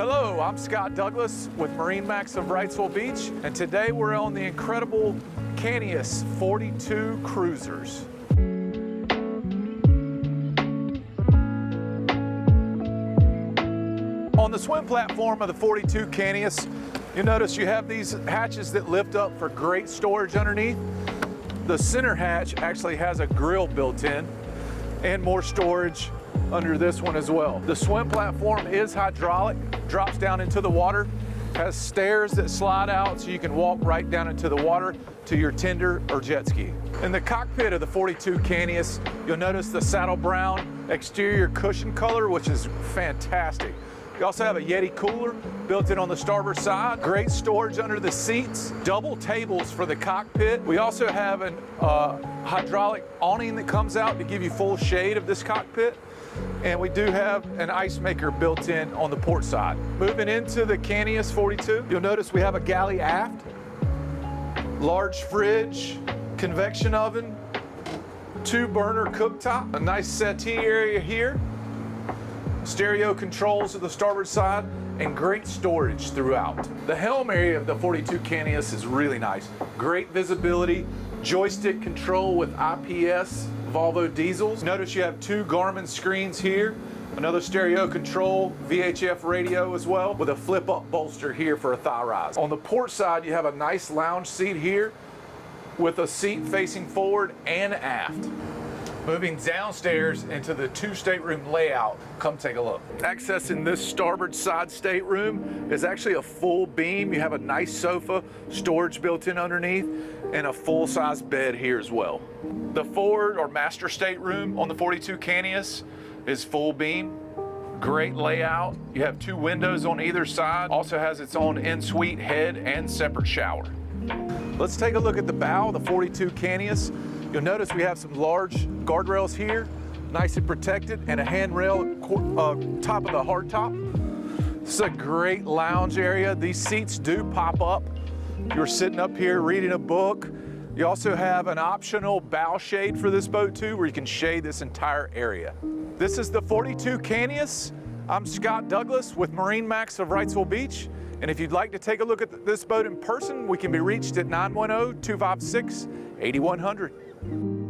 Hello, I'm Scott Douglas with MarineMax of Wrightsville Beach, and today we're on the incredible Cantius 42 cruisers. On the swim platform of the 42 Cantius, you'll notice you have these hatches that lift up for great storage underneath. The center hatch actually has a grill built in and more storage under this one as well. The swim platform is hydraulic, drops down into the water, has stairs that slide out so you can walk right down into the water to your tender or jet ski. In the cockpit of the 42 Cantius, you'll notice the saddle brown exterior cushion color, which is fantastic. You also have a Yeti cooler built in on the starboard side. Great storage under the seats. Double tables for the cockpit. We also have an hydraulic awning that comes out to give you full shade of this cockpit. And we do have an ice maker built in on the port side. Moving into the Cantius 42, you'll notice we have a galley aft, large fridge, convection oven, 2-burner cooktop, a nice settee area here, stereo controls at the starboard side, and great storage throughout. The helm area of the 42 Cantius is really nice. Great visibility, joystick control with IPS Volvo diesels. Notice you have 2 Garmin screens here, another stereo control, VHF radio as well, with a flip-up bolster here for a thigh rise. On the port side, you have a nice lounge seat here with a seat facing forward and aft. Moving downstairs into the 2 stateroom layout, come take a look. Accessing this starboard side stateroom is actually a full beam. You have a nice sofa, storage built in underneath, and a full-size bed here as well. The forward or master stateroom on the 42 Cantius is full beam. Great layout. You have 2 windows on either side. Also has its own en-suite head and separate shower. Let's take a look at the bow of the 42 Cantius. You'll notice we have some large guardrails here, nice and protected, and a handrail top of the hardtop. This is a great lounge area. These seats do pop up. You're sitting up here reading a book. You also have an optional bow shade for this boat too, where you can shade this entire area. This is the 42 Cantius. I'm Scott Douglas with MarineMax of Wrightsville Beach. And if you'd like to take a look at this boat in person, we can be reached at 910-256-8100.